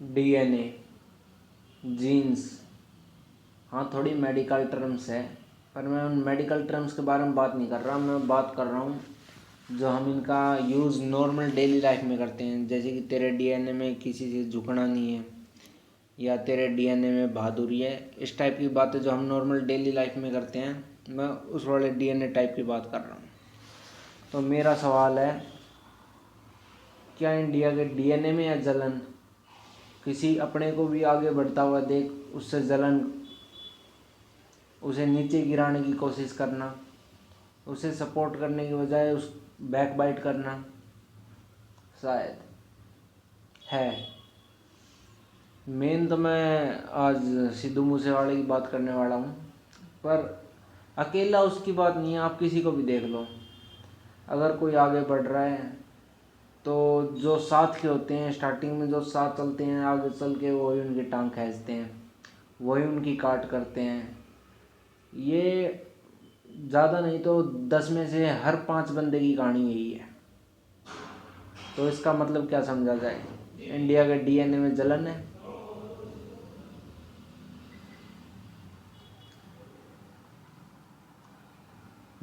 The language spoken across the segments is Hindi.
डीएनए, जीन्स, हाँ थोड़ी मेडिकल टर्म्स है, पर मैं उन मेडिकल टर्म्स के बारे में बात नहीं कर रहा। मैं बात कर रहा हूँ जो हम इनका यूज़ नॉर्मल डेली लाइफ में करते हैं। जैसे कि तेरे डीएनए में किसी से झुकना नहीं है, या तेरे डीएनए में बहादुरी है, इस टाइप की बातें जो हम नॉर्मल डेली लाइफ में करते हैं, मैं उस वाले डीएनए टाइप की बात कर रहा हूँ। तो मेरा सवाल है, क्या इंडिया के डीएनए में है जलन? किसी अपने को भी आगे बढ़ता हुआ देख उससे जलन, उसे नीचे गिराने की कोशिश करना, उसे सपोर्ट करने की बजाय उस बैक बाइट करना, शायद है। मेन तो मैं आज सिद्धू मूसेवाले की बात करने वाला हूँ, पर अकेला उसकी बात नहीं है, आप किसी को भी देख लो। अगर कोई आगे बढ़ रहा है तो जो साथ के होते हैं, स्टार्टिंग में जो साथ चलते हैं, आगे चल के वही उनकी टांग खींचते हैं, वही उनकी काट करते हैं। ये ज़्यादा नहीं तो 10 में से हर 5 बंदे की कहानी यही है। तो इसका मतलब क्या समझा जाए? इंडिया के डीएनए में जलन है।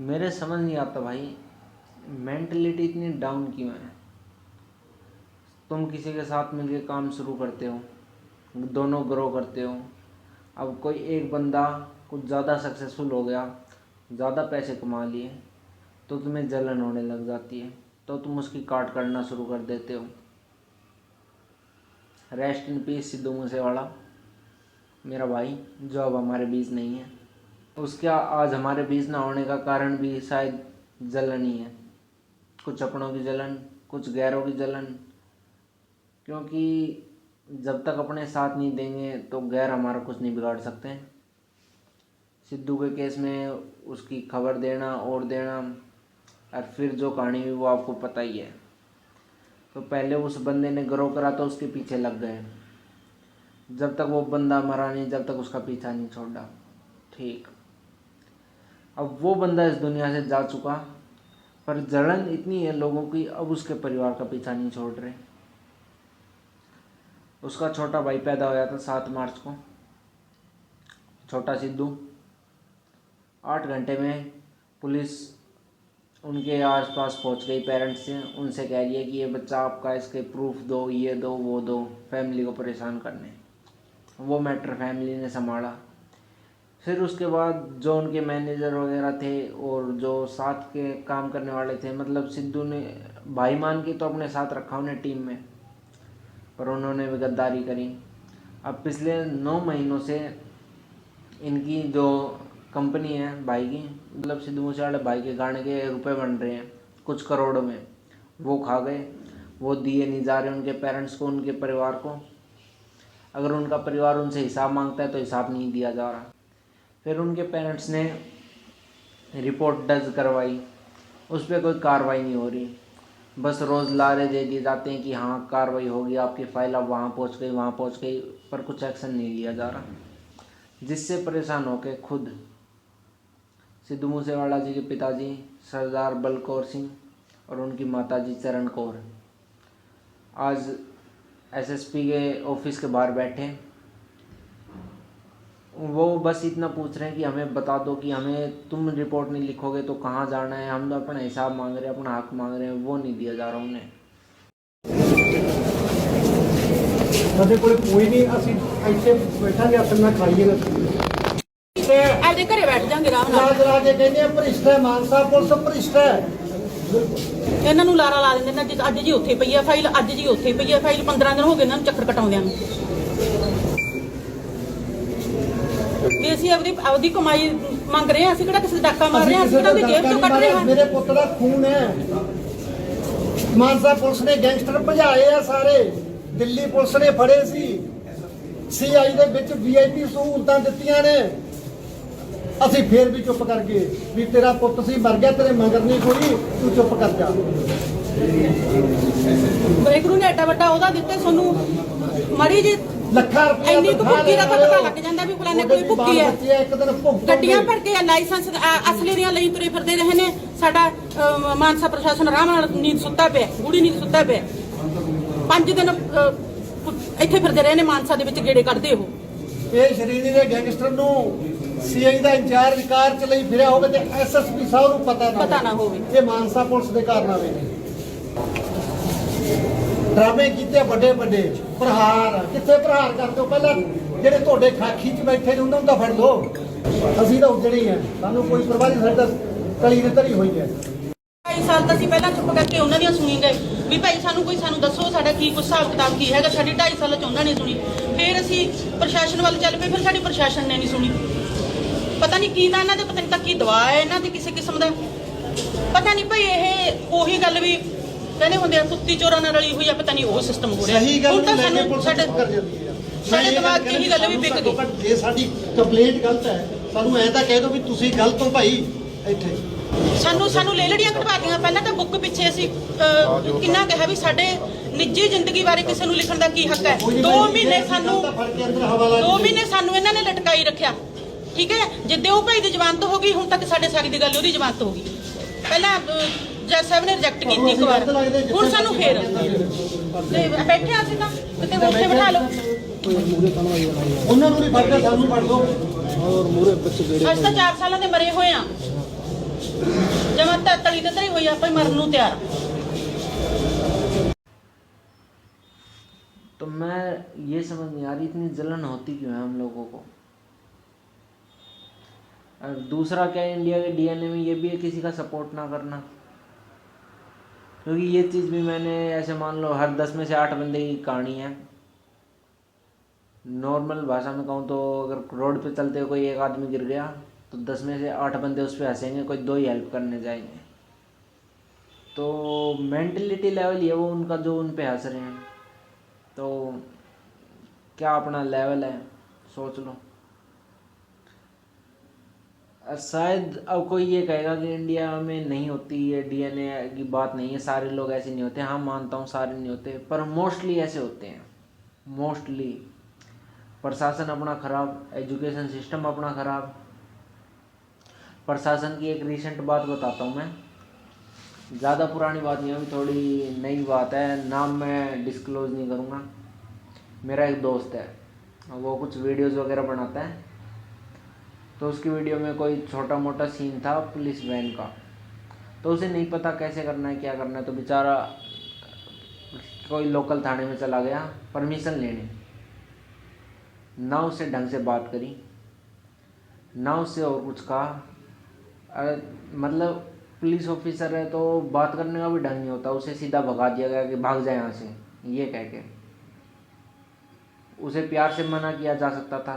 मेरे समझ नहीं आता भाई, मेंटलिटी इतनी डाउन क्यों है? तुम किसी के साथ मिलकर काम शुरू करते हो, दोनों ग्रो करते हो। अब कोई एक बंदा कुछ ज़्यादा सक्सेसफुल हो गया, ज़्यादा पैसे कमा लिए, तो तुम्हें जलन होने लग जाती है, तो तुम उसकी काट करना शुरू कर देते हो। Rest in peace Sidhu Moosewala, मेरा भाई, जो अब हमारे बीच नहीं है। उसका आज हमारे बीच ना होने का कारण भी शायद जलन ही है। कुछ अपनों की जलन, कुछ गैरों की जलन, क्योंकि जब तक अपने साथ नहीं देंगे तो गैर हमारा कुछ नहीं बिगाड़ सकते। सिद्धू के केस में उसकी खबर देना और देना, और फिर जो कहानी हुई वो आपको पता ही है। तो पहले उस बंदे ने ग्रो करा तो उसके पीछे लग गए, जब तक वो बंदा मरा नहीं, जब तक उसका पीछा नहीं छोड़ा। ठीक, अब वो बंदा इस दुनिया से जा चुका, पर जलन इतनी है लोगों की, अब उसके परिवार का पीछा नहीं छोड़ रहे। उसका छोटा भाई पैदा होया था 7 मार्च को, छोटा सिद्धू। 8 घंटे में पुलिस उनके आसपास पहुंच गई, पेरेंट्स से उनसे कह रही है कि ये बच्चा आपका, इसके प्रूफ दो, ये दो वो दो, फैमिली को परेशान करने। वो मैटर फैमिली ने संभाला। फिर उसके बाद जो उनके मैनेजर वगैरह थे और जो साथ के काम करने वाले थे, मतलब सिद्धू ने भाई मान के तो अपने साथ रखा उन्हें टीम में, पर उन्होंने भी गद्दारी करी। अब पिछले 9 महीनों से इनकी जो कंपनी है भाई की, मतलब सिद्धू मूसेवाले भाई के गाने के रुपए बन रहे हैं कुछ करोड़ों में, वो खा गए। वो दिए नहीं जा रहे उनके पेरेंट्स को, उनके परिवार को। अगर उनका परिवार उनसे हिसाब मांगता है तो हिसाब नहीं दिया जा रहा। फिर उनके पेरेंट्स ने रिपोर्ट दर्ज करवाई, उस पर कोई कार्रवाई नहीं हो रही। बस रोज़ लारे दे दिए जाते हैं कि हाँ कार्रवाई होगी, आपकी फाइल अब वहाँ पहुँच गई, वहाँ पहुँच गई, पर कुछ एक्शन नहीं लिया जा रहा। जिससे परेशान होकर खुद सिद्धू मूसेवाला जी के पिताजी सरदार बलकौर सिंह और उनकी माताजी चरण कौर आज एसएसपी के ऑफिस के बाहर बैठे। वो बस इतना पूछ रहे हैं कि हमें बता दो कि हमें, तुम रिपोर्ट नहीं लिखोगे तो कहाँ जाना है, हम तो अपना हिसाब मांग रहे हैं, अपना हक मांग रहे हैं, वो नहीं दिया जा रहा उन्हें। ਸਾਡੇ ਕੋਲ ਕੋਈ ਨਹੀਂ, ਅਸੀਂ ਇੱਥੇ ਬੈਠਾਂਗੇ, ਆਪਣਾ ਖਾਈਏ ਨਾ ਤੇ ਆਪਦੇ ਘਰੇ ਬੈਠ ਜਾਾਂਗੇ ਆਰਾਮ ਨਾਲ। ਰਾਜ ਰਾਜੇ ਕਹਿੰਦੇ ਭ੍ਰਿਸ਼ਟ ਹੈ, ਮਾਨਸਾ ਪੁਲਿਸ ਭ੍ਰਿਸ਼ਟ ਹੈ। ਇਹਨਾਂ ਨੂੰ ਲਾਰਾ ਲਾ ਦਿੰਦੇ ਨੇ, ਅੱਜ ਜੀ ਉੱਥੇ ਪਈ ਆ ਫਾਈਲ, ਅੱਜ ਜੀ ਉੱਥੇ ਪਈ ਆ ਫਾਈਲ। 15 ਦਿਨ ਹੋ ਗਏ ਇਹਨਾਂ ਨੂੰ ਚੱਕਰ ਕਟਾਉਂਦਿਆਂ ਨੂੰ। ਵੀ ਅਸੀਂ ਆਪਦੀ ਕਮਾਈ ਮੰਗ ਰਹੇ ਹਾਂ, ਅਸੀਂ ਕਿਹੜਾ ਕਿਸੇ ਦਾ ਡਾਕਾ ਮਾਰ ਰਹੇ ਹਾਂ, ਅਸੀਂ ਕਿਹੜਾ ਉਹਦੀ ਜੇਬ ਚੋਂ ਕੱਢ ਰਹੇ ਹਾਂ। ਮੇਰੇ ਪੁੱਤ ਦਾ ਖੂਨ ਹੈ। ਮਾਨਸਾ ਪੁਲਿਸ ਨੇ ਗੈਂਗਸਟਰ ਭਜਾਏ ਆ ਸਾਰੇ, ਦਿੱਲੀ ਪੁਲਿਸ ਨੇ ਫੜੇ ਸੀ, ਸੀਆਈ ਦੇ ਵਿੱਚ ਵੀਆਈਪੀ ਸਹੂਲਤਾਂ ਦਿੱਤੀਆਂ ਨੇ। ਅਸੀਂ ਫੇਰ ਵੀ ਚੁੱਪ ਕਰ ਗਏ ਵੀ ਤੇਰਾ ਪੁੱਤ ਸੀ, ਮਰ ਗਿਆ, ਤੇਰੇ ਮਗਰ ਨਹੀਂ ਕੋਈ, ਤੂੰ ਚੁੱਪ ਕਰ ਜਾ। ਵਾਹਿਗੁਰੂ ਨੇ ਐਡਾ ਵੱਡਾ ਉਹਦਾ ਦਿੱਤੇ ਸਾਨੂੰ, ਮੜੀ ਜੀ ਲੱਖਾਂ ਰੁਪਏ ਇੰਨੀ ਕੁ ਭੁੱਕੀ ਦਾ ਤਾਂ ਪਤਾ ਲੱਗ ਜਾਂਦਾ ਵੀ ਫਲਾਣੇ ਕੋਈ ਭੁੱਕੀ ਹੈ। ਇੱਕ ਦਿਨ ਭੁੱਖ ਗੱਡੀਆਂ ਭਰ ਕੇ ਲਾਇਸੈਂਸ ਅਸਲੀ ਦੀਆਂ ਲਈ ਤੁਰੇ ਫਿਰਦੇ ਰਹੇ ਨੇ। ਸਾਡਾ ਮਾਨਸਾ ਪ੍ਰਸ਼ਾਸਨ ਆਰਾਮ ਨਾਲ ਨੀਂਦ ਸੁੱਤਾ ਪਿਆ, ਗੂੜੀ ਨੀਂਦ ਸੁੱਤਾ ਪਿਆ। 5 ਦਿਨ ਇੱਥੇ ਫਿਰਦੇ ਰਹੇ ਨੇ ਮਾਨਸਾ ਦੇ ਵਿੱਚ ਗੇੜੇ ਕੱਢਦੇ ਉਹ। ਇਹ ਸ਼੍ਰੇਣੀ ਦੇ ਗੈਂਗਸਟਰ ਨੂੰ ਸੀਆਈ ਦਾ ਇੰਚਾਰਜ ਕਾਰ ਚ ਲਈ ਫਿਰਿਆ ਹੋਵੇ ਤੇ ਐਸਐਸਪੀ ਸਾਹਿਬ ਨੂੰ ਪਤਾ ਨਾ ਹੋਵੇ। ਇਹ ਮਾਨਸਾ ਪੁਲਿਸ ਦੇ ਕਾਰਨਾਮੇ ਨੇ। ਡਰਾਮੇ ਕੀਤੇ ਵੱਡੇ ਵੱਡੇ, ਪ੍ਰਹਾਰ ਕਿੱਥੇ ਪ੍ਰਹਾਰ ਕਰਦੇ ਹੋ? ਪਹਿਲਾਂ ਜਿਹੜੇ ਤੁਹਾਡੇ ਖਾਖੀ ਚ ਬੈਠੇ ਨੇ ਉਹਨਾਂ ਨੂੰ ਤਾਂ ਫੜ ਲਓ। ਅਸੀਂ ਤਾਂ ਉੱਜੜੇ ਆ, ਸਾਨੂੰ ਕੋਈ ਪਰਵਾਹ ਨਹੀਂ, ਸਾਡਾ ਕਲੀ ਧਰੀ ਹੋਈ ਹੈ। 2.5 ਸਾਲ ਤਾਂ ਅਸੀਂ ਪਹਿਲਾਂ ਚੁੱਪ ਕਰਕੇ ਉਹਨਾਂ ਦੀਆਂ ਸੁਣੀ ਗਏ ਵੀ ਭਾਈ ਸਾਨੂੰ ਦੱਸੋ ਸਾਡਾ ਕੀ ਕੁਛ ਹਿਸਾਬ ਕਿਤਾਬ ਕੀ ਹੈਗਾ। ਸਾਡੀ 2.5 ਸਾਲਾਂ ਚ ਉਹਨਾਂ ਨੇ ਸੁਣੀ। ਫਿਰ ਅਸੀਂ ਪ੍ਰਸ਼ਾਸਨ ਵੱਲ ਚੱਲ ਪਏ, ਫਿਰ ਸਾਡੀ ਪ੍ਰਸ਼ਾਸਨ ਨੇ ਨਹੀਂ ਸੁਣੀ। ਪਤਾ ਨਹੀਂ ਕੀ ਤਾਂ ਇਹਨਾਂ ਦੇ, ਪਤਾ ਨਹੀਂ ਤਾਂ ਕੀ ਦਵਾ ਹੈ ਇਹਨਾਂ ਦੀ ਕਿਸੇ ਕਿਸਮ ਦਾ, ਪਤਾ ਨਹੀਂ ਭਾਈ। ਇਹ ਉਹੀ ਗੱਲ ਵੀ ਕਹਿੰਦੇ ਹੁੰਦੇ ਆ ਕੁੱਤੀ ਚੋਰਾਂ ਨਾਲ ਰਲੀ ਹੋਈ ਆ, ਪਤਾ ਨਹੀਂ ਉਹ ਸਿਸਟਮ ਹੋ ਰਿਹਾ। ਸਹੀ ਗੱਲ ਹੁਣ ਤਾਂ ਲੈ ਕੇ ਸਾਨੂੰ ਪੁਲਿਸ ਸਾਡੇ ਕਰ ਜਾਂਦੀ ਹੈ। ਸਾਡੇ ਦਿਮਾਗ 'ਚ ਇਹੀ ਗੱਲ ਵੀ ਵਿਕ ਗਈ। ਜੇ ਸਾਡੀ ਕੰਪਲੇਂਟ ਗਲਤ ਹੈ, ਸਾਨੂੰ ਐਂ ਤਾਂ ਕਹਿ ਦਿਓ ਵੀ ਤੁਸੀਂ ਗਲਤ ਹੋ ਭਾਈ। ਇੱਥੇ ਸਾਨੂੰ ਲੈ ਲੜੀਆਂ ਕਢਵਾਤੀਆਂ। ਪਹਿਲਾਂ ਤਾਂ ਬੁੱਕ ਪਿੱਛੇ ਅਸੀਂ ਕਿੰਨਾ ਕਿਹਾ ਵੀ ਸਾਡੇ ਨਿੱਜੀ ਜ਼ਿੰਦਗੀ ਬਾਰੇ ਕਿਸੇ ਨੂੰ ਲਿਖਣ ਦਾ ਕੀ ਹੱਕ ਹੈ। 2 ਮਹੀਨੇ ਸਾਨੂੰ ਇਹਨਾਂ ਨੇ ਲਟਕਾਈ ਰੱਖਿਆ। ਠੀਕ ਹੈ, ਜਿੱਦੇ ਉਹ ਭਾਈ ਦੀ ਜ਼ਮਾਨਤ ਹੋ ਗਈ, ਹੁਣ ਤੱਕ ਸਾਡੇ ਸਾਰੀ ਦੀ ਗੱਲ ਉਹਦੀ ਜ਼ਮਾਨਤ ਹੋ ਗਈ। ਪਹਿਲਾਂ ਜੱਜ ਸਾਹਿਬ ਨੇ ਰਿਜੈਕਟ ਕੀਤੀ ਇੱਕ ਵਾਰ, ਹੁਣ ਸਾਨੂੰ ਫੇਰ ਤੇ ਬੈਠੇ ਅਸੀਂ ਤਾਂ ਕਿਤੇ ਉੱਥੇ ਬਿਠਾ ਲਓ। ਉਹਨਾਂ ਨੂੰ ਨਹੀਂ ਫੜਦਾ, ਸਾਨੂੰ ਫੜ ਦੋ। ਅਸੀਂ ਤਾਂ 4 ਸਾਲਾਂ ਦੇ ਮਰੇ ਹੋਏ ਆ, ਜਮਾਤ ਤਲੀ ਤੇ ਧਰੀ ਹੋਈ ਆ, ਭਾਈ ਮਰਨ ਨੂੰ ਤਿਆਰ। तो मैं ये समझ नहीं आ रही इतनी जलन होती क्यों है हम लोगों को। और दूसरा क्या है, इंडिया के डीएनए में ये भी है किसी का सपोर्ट ना करना। क्योंकि ये चीज़ भी मैंने ऐसे मान लो हर 10 में से 8 बंदे की कहानी है। नॉर्मल भाषा में कहूँ तो अगर रोड पे चलते हुए कोई एक आदमी गिर गया तो 10 में से 8 बंदे उस पर हंसेंगे, कोई 2 ही हेल्प करने जाएंगे। तो मेंटलिटी लेवल ये वो उनका जो उन पे हंस रहे हैं, तो क्या अपना लेवल है सोच लो। शायद अब कोई ये कहेगा कि इंडिया में नहीं होती ये डीएनए की बात नहीं है, सारे लोग ऐसे नहीं होते। हाँ मानता हूँ सारे नहीं होते, पर मोस्टली ऐसे होते हैं। मोस्टली प्रशासन अपना ख़राब, एजुकेशन सिस्टम अपना ख़राब। प्रशासन की एक रिसेंट बात बताता हूँ मैं, ज़्यादा पुरानी बात नहीं है, अभी थोड़ी नई बात है, नाम मैं डिस्क्लोज़ नहीं करूँगा। मेरा एक दोस्त है, वो कुछ वीडियोज़ वगैरह बनाता है, तो उसकी वीडियो में कोई छोटा मोटा सीन था पुलिस वैन का, तो उसे नहीं पता कैसे करना है क्या करना है, तो बेचारा कोई लोकल थाने में चला गया परमिशन लेने। ना उससे ढंग से बात करी, ना उससे और कुछ कहा। अरे मतलब पुलिस ऑफिसर है तो बात करने का भी ढंग नहीं होता, उसे सीधा भगा दिया गया कि भाग जाए यहाँ से, ये कह के। उसे प्यार से मना किया जा सकता था,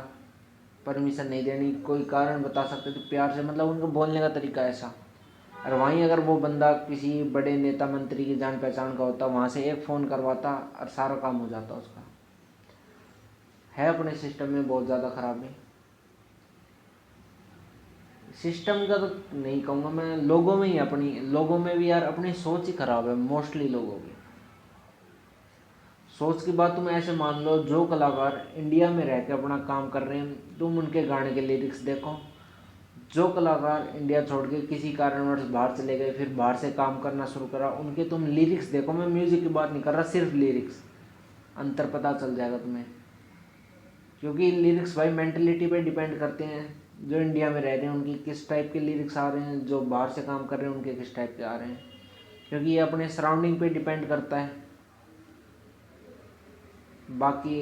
परमिशन नहीं देनी, कोई कारण बता सकते थे प्यार से, मतलब उनका बोलने का तरीका ऐसा। और वहीं अगर वो बंदा किसी बड़े नेता मंत्री की जान पहचान का होता, वहाँ से एक फ़ोन करवाता और सारा काम हो जाता उसका। है अपने सिस्टम में बहुत ज़्यादा खराबी। सिस्टम का तो नहीं कहूँगा मैं, लोगों में ही, अपनी लोगों में भी यार अपनी सोच ही ख़राब है। मोस्टली लोगों की सोच की बात तुम ऐसे मान लो, जो कलाकार इंडिया में रह के अपना काम कर रहे हैं, तुम उनके गाने के लिरिक्स देखो। जो कलाकार इंडिया छोड़ के किसी कारणवश बाहर चले गए, फिर बाहर से काम करना शुरू करा, उनके तुम लिरिक्स देखो। मैं म्यूज़िक की बात नहीं कर रहा, सिर्फ लिरिक्स, अंतर पता चल जाएगा तुम्हें। क्योंकि लिरिक्स भाई मेंटलिटी पे डिपेंड करते हैं। जो इंडिया में रह रहे हैं उनकी किस टाइप के लिरिक्स आ रहे हैं, जो बाहर से काम कर रहे हैं उनके किस टाइप के आ रहे हैं, क्योंकि ये अपने सराउंडिंग पे डिपेंड करता है। बाकी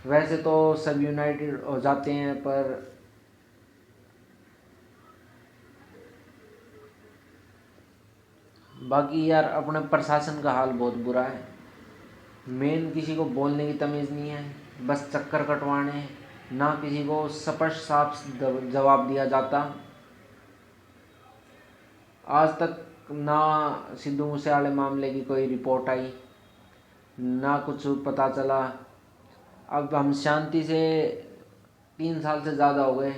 वैसे तो सब यूनाइटेड हो जाते हैं, पर बाकी यार अपने प्रशासन का हाल बहुत बुरा है। मेन किसी को बोलने की तमीज़ नहीं है, बस चक्कर कटवाने, ना किसी को स्पष्ट साफ जवाब दिया जाता। आज तक ना सिद्धू मूसेवाले मामले की कोई रिपोर्ट आई, ना कुछ पता चला। अब हम शांति से 3 साल से ज़्यादा हो गए,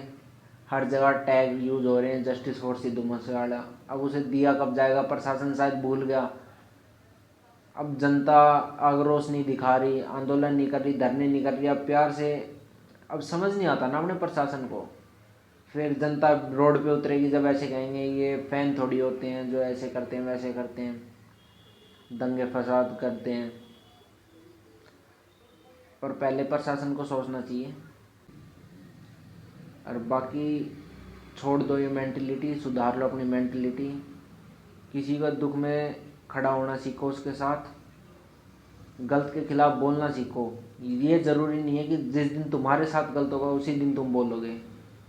हर जगह टैग यूज़ हो रहे हैं जस्टिस फॉर सिद्धू मूसेवाला। अब उसे दिया कब जाएगा, प्रशासन शायद भूल गया। अब जनता आक्रोश नहीं दिखा रही, आंदोलन नहीं कर रही, धरने नहीं कर रही। अब प्यार से, अब समझ नहीं आता ना अपने प्रशासन को। फिर जनता रोड पे उतरेगी जब ऐसे कहेंगे ये फैन थोड़ी होते हैं जो ऐसे करते हैं वैसे करते हैं, दंगे फसाद करते हैं। और पहले प्रशासन को सोचना चाहिए। और बाकी छोड़ दो ये मेंटलिटी, सुधार लो अपनी मेंटलिटी। किसी का दुख में खड़ा होना सीखो, उसके साथ गलत के खिलाफ बोलना सीखो। ये ज़रूरी नहीं है कि जिस दिन तुम्हारे साथ गलत होगा उसी दिन तुम बोलोगे।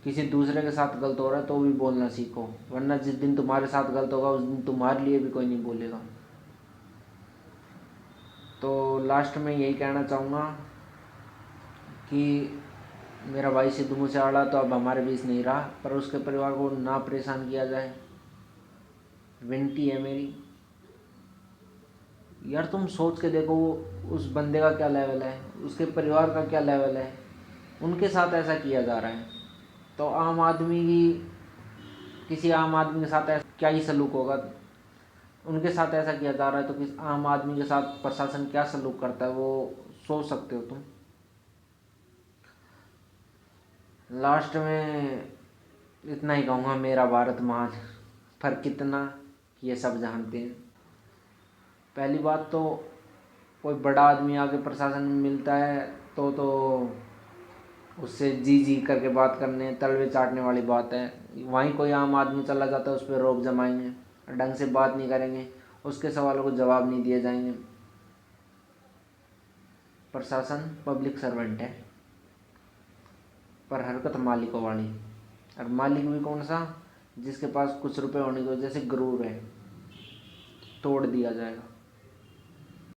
किसी दूसरे के साथ गलत हो रहा है तो भी बोलना सीखो, वरना जिस दिन तुम्हारे साथ गलत होगा उस दिन तुम्हारे लिए भी कोई नहीं बोलेगा। तो लास्ट में यही कहना चाहूँगा कि मेरा भाई सिद्धू मूसेवाला तो अब हमारे बीच नहीं रहा, पर उसके परिवार को ना परेशान किया जाए, विनती है मेरी। यार तुम सोच के देखो उस बंदे का क्या लेवल है, उसके परिवार का क्या लेवल है, उनके साथ ऐसा किया जा रहा है। तो आम आदमी की, किसी आम आदमी के साथ ऐसा क्या ही सलूक होगा। उनके साथ ऐसा किया जा रहा है तो किस आम आदमी के साथ प्रशासन क्या सलूक करता है वो सोच सकते हो तुम। लास्ट में इतना ही कहूँगा, मेरा भारत महान, पर कितना ये सब जानते हैं। पहली बात तो कोई बड़ा आदमी आके प्रशासन में मिलता है तो उससे जी करके बात करने, तलवे चाटने वाली बात है। वहीं कोई आम आदमी चला जाता है उस पर रोक जमाएंगे, ढंग से बात नहीं करेंगे, उसके सवालों को जवाब नहीं दिए जाएंगे। प्रशासन पब्लिक सर्वेंट है, पर हरकत मालिकों वाली। और मालिक भी कौन सा? जिसके पास कुछ रुपए होने की वजह से गुरूर है, तोड़ दिया जाएगा।